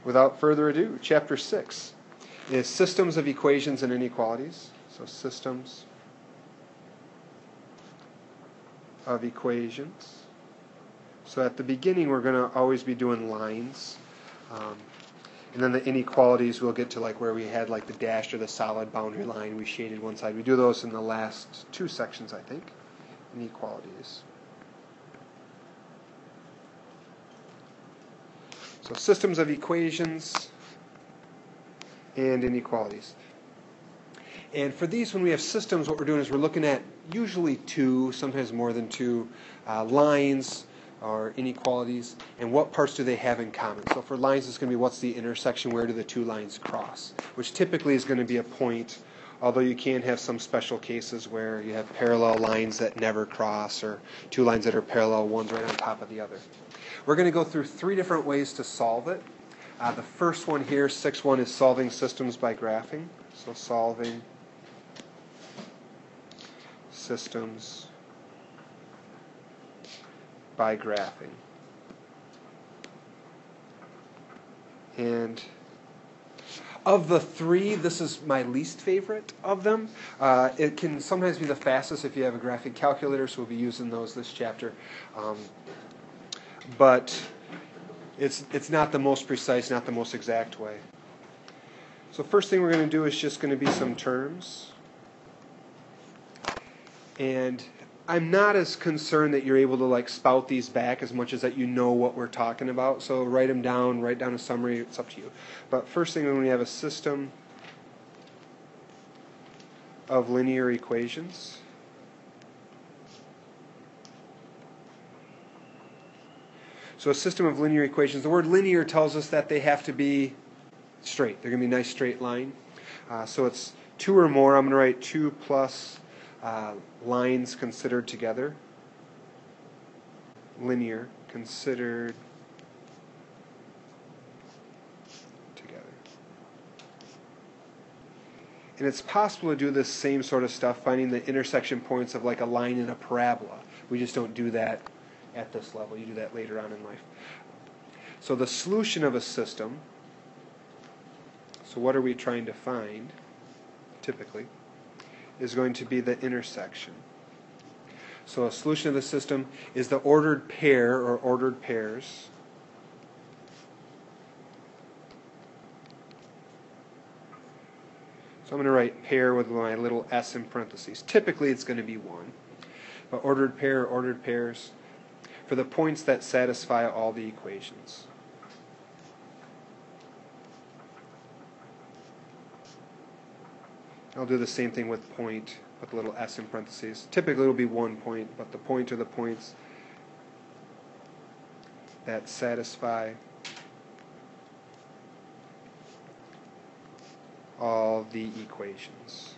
without further ado, Chapter 6 is Systems of Equations and Inequalities. So systems of equations. So at the beginning we're going to always be doing lines. And then the inequalities we'll get to like where we had like the dashed or the solid boundary line. We shaded one side. We do those in the last two sections, I think. Inequalities. So systems of equations and inequalities. And for these, when we have systems, what we're doing is we're looking at usually two, sometimes more than two, lines or inequalities, and what parts do they have in common. So for lines, it's going to be what's the intersection, where do the two lines cross, which typically is going to be a point, although you can have some special cases where you have parallel lines that never cross, or two lines that are parallel, one's right on top of the other. We're going to go through three different ways to solve it. The first one here, 6.1, is solving systems by graphing. So solving systems by graphing. And of the three, this is my least favorite of them. It can sometimes be the fastest if you have a graphing calculator, so we'll be using those this chapter. But it's not the most precise, not the most exact way. So first thing we're going to do is just going to be some terms. And I'm not as concerned that you're able to like spout these back as much as that you know what we're talking about. So write them down, write down a summary, it's up to you. But first thing, when we have a system of linear equations, so a system of linear equations, the word linear tells us that they have to be straight. They're going to be a nice straight line. So it's two or more. I'm going to write 2 plus lines considered together. Linear considered together. And it's possible to do this same sort of stuff, finding the intersection points of like a line in a parabola. We just don't do that at this level. You do that later on in life. So the solution of a system, so what are we trying to find, typically, is going to be the intersection. So a solution of the system is the ordered pair or ordered pairs so I'm going to write pair with my little s in parentheses. Typically it's going to be 1. But ordered pair or ordered pairs for the points that satisfy all the equations. I'll do the same thing with point, put the little s in parentheses. Typically it will be 1 point, but the point are the points that satisfy all the equations.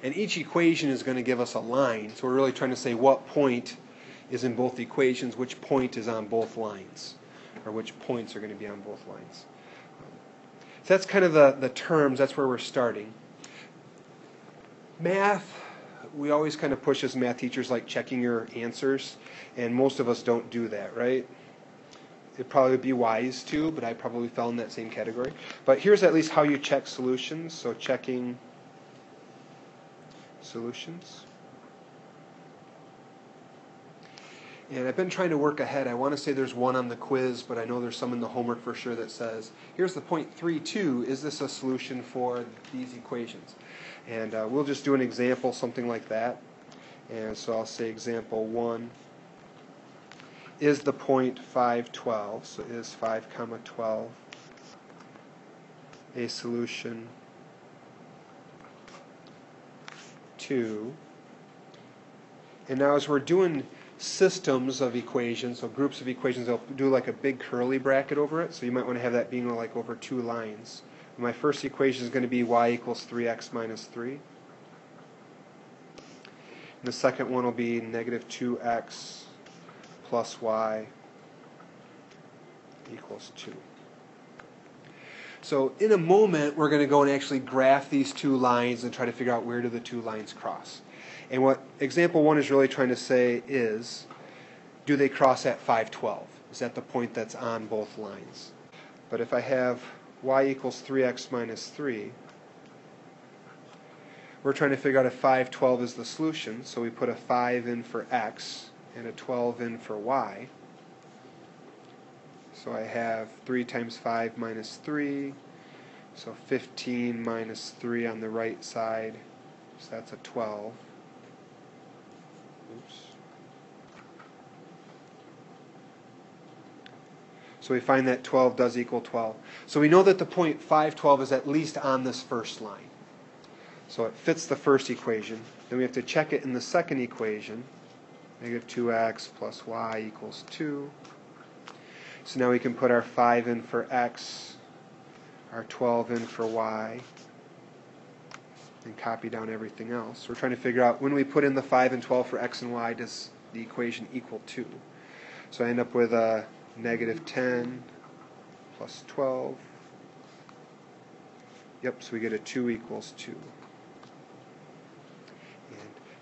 And each equation is going to give us a line, so we're really trying to say what point is in both equations, which point is on both lines, or which points are going to be on both lines. So that's kind of the terms, that's where we're starting. Math, we always kind of push as math teachers like checking your answers, and most of us don't do that, right? It'd probably be wise to, but I probably fell in that same category. But here's at least how you check solutions, so checking solutions. And I've been trying to work ahead. I want to say there's one on the quiz, but I know there's some in the homework for sure that says, here's the point 3.2, is this a solution for these equations? And we'll just do an example, something like that. And so I'll say example 1 is the point 5.12, so is 5, 12 a solution to, and now as we're doing systems of equations, so groups of equations, they'll do like a big curly bracket over it, so you might want to have that being like over 2 lines. My first equation is going to be y equals 3x minus 3. And the second one will be negative 2x plus y equals 2. So in a moment, we're going to go and actually graph these two lines and try to figure out where do the two lines cross. And what example 1 is really trying to say is, do they cross at 5.12? is at the point that's on both lines. But if I have y equals 3x minus 3, we're trying to figure out if 5, 12 is the solution, so we put a 5 in for x and a 12 in for y. So I have 3 times 5 minus 3, so 15 minus 3 on the right side, so that's a 12. Oops. So we find that 12 does equal 12. So we know that the point 5, 12 is at least on this first line. So it fits the first equation. Then we have to check it in the second equation. Negative 2x plus y equals 2. So now we can put our 5 in for x, our 12 in for y, and copy down everything else. We're trying to figure out when we put in the 5 and 12 for x and y, does the equation equal 2? So I end up with a negative 10 plus 12. Yep, so we get a 2 equals 2.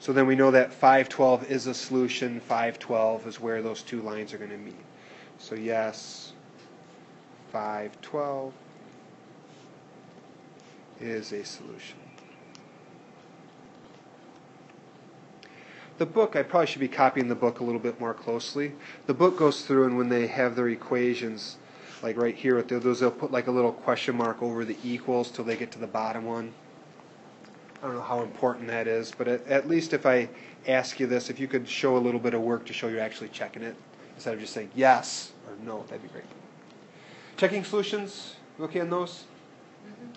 So then we know that 5, 12 is a solution. 5, 12 is where those two lines are going to meet. So yes, 5, 12 is a solution. The book, I probably should be copying the book a little bit more closely. The book goes through, and when they have their equations, like right here, they'll put like a little question mark over the equals till they get to the bottom one. I don't know how important that is, but at least if I ask you this, if you could show a little bit of work to show you're actually checking it, instead of just saying yes or no, that'd be great. Checking solutions, you okay on those? Mm-hmm.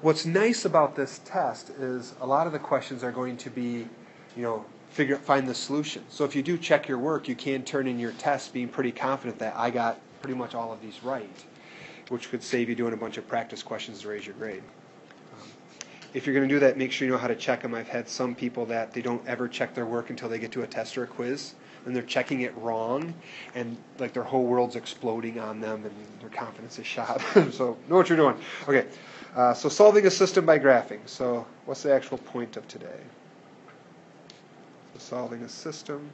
What's nice about this test is a lot of the questions are going to be, find the solution. So if you do check your work, you can turn in your test being pretty confident that I got pretty much all of these right, which could save you doing a bunch of practice questions to raise your grade. If you're going to do that, make sure you know how to check them. I've had some people that they don't ever check their work until they get to a test or a quiz, and they're checking it wrong, and like their whole world's exploding on them, and their confidence is shot. So know what you're doing. Okay, so solving a system by graphing. So what's the actual point of today? So solving a system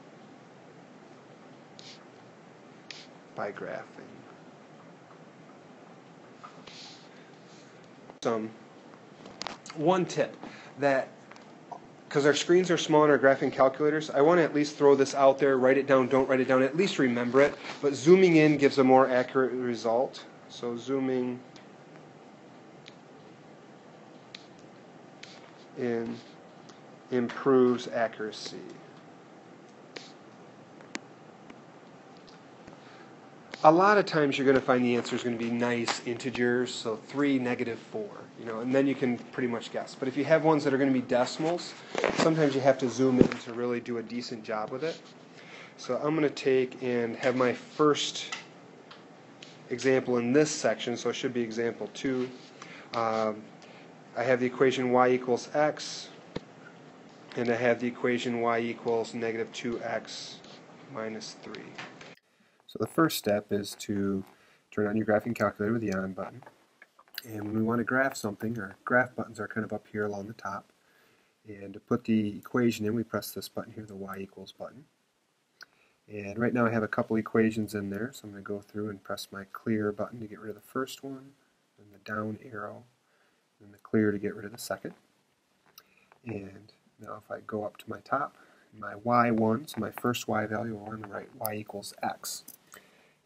by graphing. One tip that, because our screens are small on our graphing calculators, I want to at least throw this out there, write it down, don't write it down, at least remember it, but zooming in gives a more accurate result. So zooming in improves accuracy. A lot of times you're going to find the answer is going to be nice integers, so 3, negative 4, and then you can pretty much guess. But if you have ones that are going to be decimals, sometimes you have to zoom in to really do a decent job with it. So I'm going to take and have my first example in this section, so it should be example 2. I have the equation y equals x, and I have the equation y equals negative 2x minus 3. So the first step is to turn on your graphing calculator with the on button. And when we want to graph something, our graph buttons are kind of up here along the top. And to put the equation in, we press this button here, the y equals button. And right now I have a couple equations in there, so I'm going to go through and press my clear button to get rid of the first one, and the down arrow, and the clear to get rid of the second. And now if I go up to my top, my y1, so my first y value over on the right, y equals x.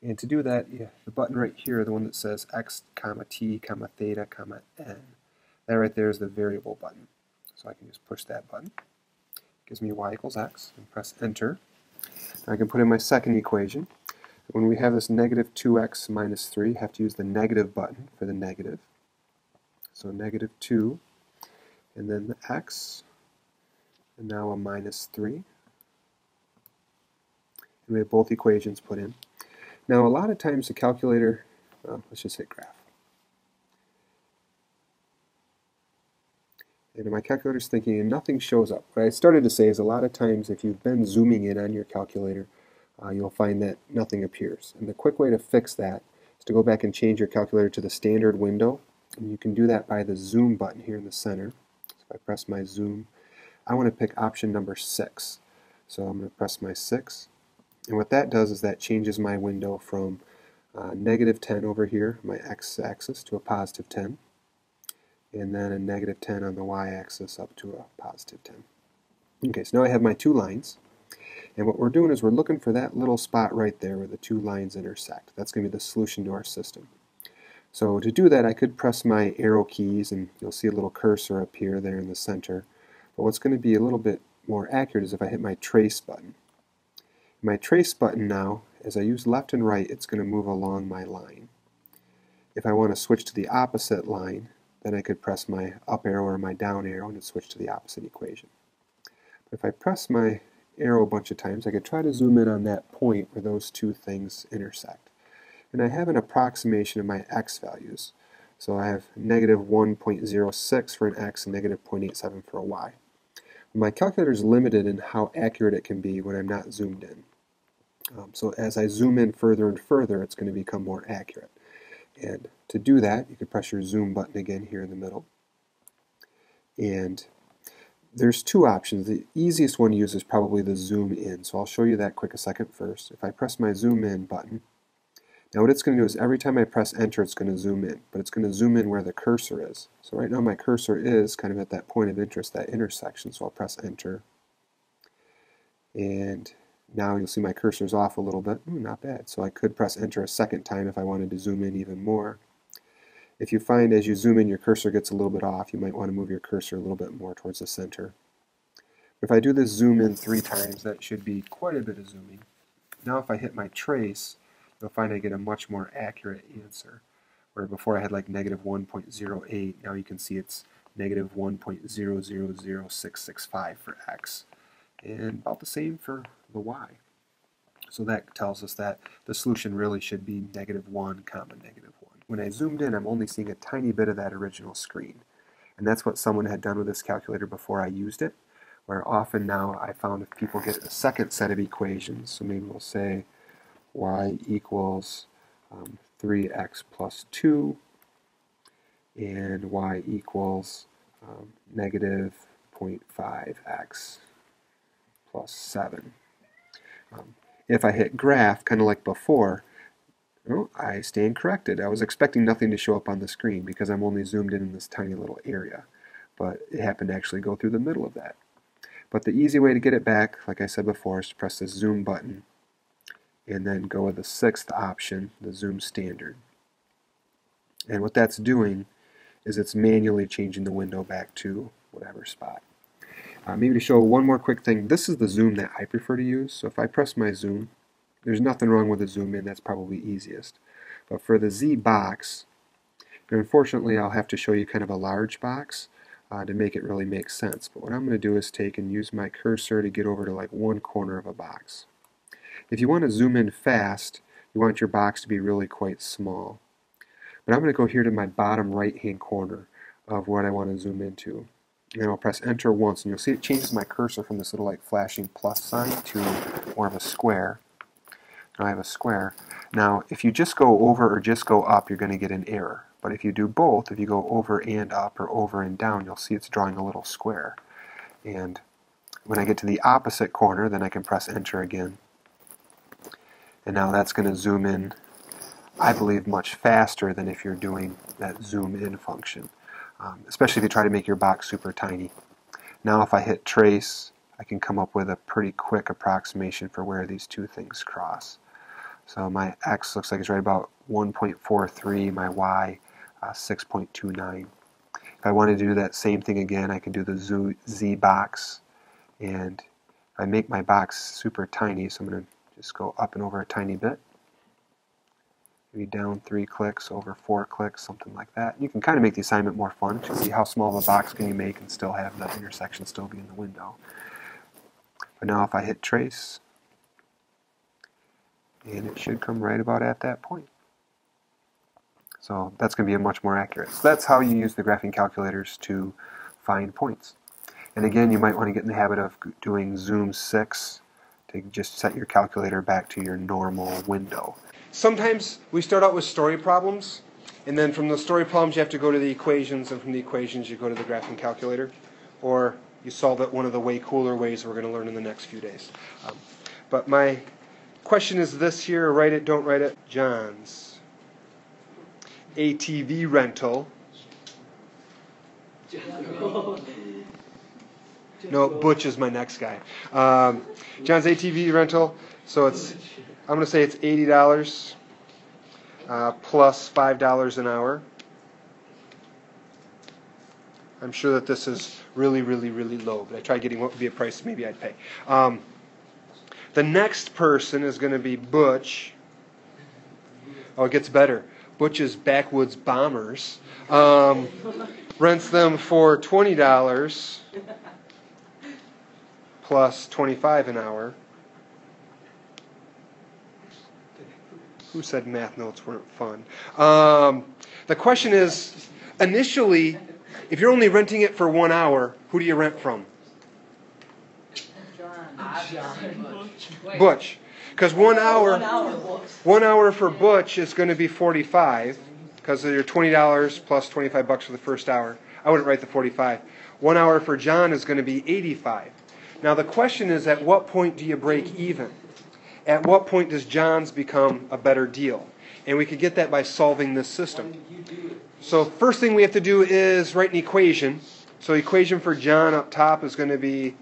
And to do that, the button right here, the one that says x, comma, t, comma, theta, comma, n, that right there is the variable button. So I can just push that button. It gives me y equals x, and press enter. Now I can put in my second equation. When we have this negative 2x minus 3, I have to use the negative button for the negative. So negative 2, and then the x, and now a minus 3. And we have both equations put in. Now, a lot of times the calculator, let's just hit graph. And my calculator's thinking and nothing shows up. What I started to say is a lot of times if you've been zooming in on your calculator, you'll find that nothing appears. And the quick way to fix that is to go back and change your calculator to the standard window. And you can do that by the zoom button here in the center. So if I press my zoom, I want to pick option number 6. So I'm going to press my 6. And what that does is that changes my window from negative 10 over here, my x-axis, to a positive 10, and then a negative 10 on the y-axis up to a positive 10. Okay, so now I have my two lines, and what we're doing is we're looking for that little spot right there where the two lines intersect. That's going to be the solution to our system. So to do that, I could press my arrow keys, and you'll see a little cursor up here there in the center. But what's going to be a little bit more accurate is if I hit my trace button. My trace button now, as I use left and right, it's going to move along my line. If I want to switch to the opposite line, then I could press my up arrow or my down arrow and it'd switch to the opposite equation. But if I press my arrow a bunch of times, I could try to zoom in on that point where those two things intersect. And I have an approximation of my x values. So I have negative 1.06 for an x and negative 0.87 for a y. My calculator is limited in how accurate it can be when I'm not zoomed in. So as I zoom in further and further, it's going to become more accurate. And to do that, you can press your zoom button again here in the middle. And there's two options. The easiest one to use is probably the zoom in. So I'll show you that quick a second first. If I press my zoom in button, now what it's going to do is every time I press enter, it's going to zoom in. But it's going to zoom in where the cursor is. So right now my cursor is kind of at that point of interest, that intersection. So I'll press enter. And now you'll see my cursor's off a little bit. Not bad. So I could press enter a second time if I wanted to zoom in even more. If you find as you zoom in your cursor gets a little bit off, you might want to move your cursor a little bit more towards the center. If I do this zoom in 3 times, that should be quite a bit of zooming. Now if I hit my trace, you'll find I get a much more accurate answer. Where before I had like negative 1.08, now you can see it's negative 1.000665 for x. And about the same for the y. So that tells us that the solution really should be negative 1 comma negative 1. When I zoomed in, I'm only seeing a tiny bit of that original screen. And that's what someone had done with this calculator before I used it, where often now I found if people get a second set of equations, so maybe we'll say y equals 3x plus 2 and y equals negative 0.5x plus 7. If I hit graph, kind of like before, I stand corrected. I was expecting nothing to show up on the screen because I'm only zoomed in this tiny little area. But it happened to actually go through the middle of that. But the easy way to get it back, like I said before, is to press the zoom button and then go with the 6th option, the zoom standard. And what that's doing is it's manually changing the window back to whatever spot. Maybe to show one more quick thing, this is the zoom that I prefer to use. So if I press my zoom, there's nothing wrong with the zoom in, that's probably easiest. But for the Z box, unfortunately I'll have to show you kind of a large box to make it really make sense. But what I'm going to do is take and use my cursor to get over to like one corner of a box. If you want to zoom in fast, you want your box to be really quite small. But I'm going to go here to my bottom right hand corner of what I want to zoom into. And I'll press enter once, and you'll see it changes my cursor from this little like flashing plus sign to more of a square. Now I have a square. Now if you just go over or just go up, you're going to get an error. But if you do both, if you go over and up or over and down, you'll see it's drawing a little square. And when I get to the opposite corner, then I can press enter again. And now that's going to zoom in, I believe, much faster than if you're doing that zoom in function. Especially if you try to make your box super tiny. Now if I hit trace, I can come up with a pretty quick approximation for where these two things cross. So my x looks like it's right about 1.43, my y 6.29. If I wanted to do that same thing again, I could do the Z box. And if I make my box super tiny, so I'm going to just go up and over a tiny bit. Maybe down 3 clicks, over 4 clicks, something like that. You can kind of make the assignment more fun to see how small of a box can you make and still have the intersection still be in the window. But now if I hit trace, and it should come right about at that point. So that's going to be much more accurate. So that's how you use the graphing calculators to find points. And again, you might want to get in the habit of doing zoom 6 to just set your calculator back to your normal window. Sometimes we start out with story problems, and then from the story problems you have to go to the equations, and from the equations you go to the graphing calculator, or you solve it one of the way cooler ways we're going to learn in the next few days. But my question is this here. Write it, don't write it. John's ATV rental. No, Butch is my next guy. John's ATV rental. So I'm going to say it's $80 plus $5 an hour. I'm sure that this is really, really, really low, but I tried getting what would be a price maybe I'd pay. The next person is going to be Butch. Oh, it gets better. Butch's Backwoods Bombers. Rents them for $20 plus $25 an hour. Who said math notes weren't fun? The question is, initially, if you're only renting it for 1 hour, who do you rent from? Butch. Because 1 hour for Butch is going to be $45, because of your $20 plus $25 for the first hour. I wouldn't write the 45. 1 hour for John is going to be $85. Now the question is, at what point do you break even? At what point does John's become a better deal? And we could get that by solving this system. So first thing we have to do is write an equation. So equation for John up top is going to be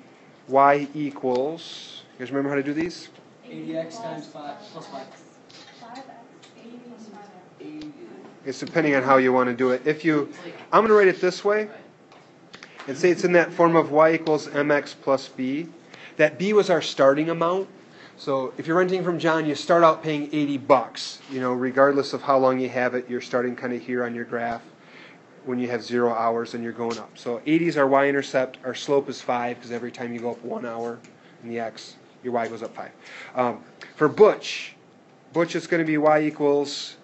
y equals, you guys remember how to do these? 80x times 5 plus 5. 5x. 80 plus 5x. It's depending on how you want to do it. I'm going to write it this way and say it's in that form of y equals mx plus b. That b was our starting amount. So if you're renting from John, you start out paying $80. Regardless of how long you have it, you're starting kind of here on your graph when you have 0 hours and you're going up. So 80 is our y-intercept. Our slope is 5 because every time you go up 1 hour in the x, your y goes up 5. For Butch is going to be y equals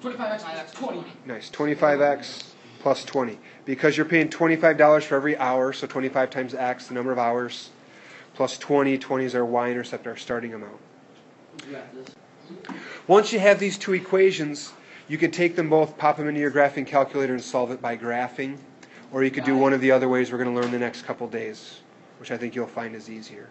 25x 20. Nice, 25x plus 20. Because you're paying $25 for every hour, so 25 times x, the number of hours, plus 20. 20 is our y-intercept, our starting amount. Once you have these two equations, you could take them both, pop them into your graphing calculator and solve it by graphing. Or you could do one of the other ways we're going to learn the next couple days, which I think you'll find is easier.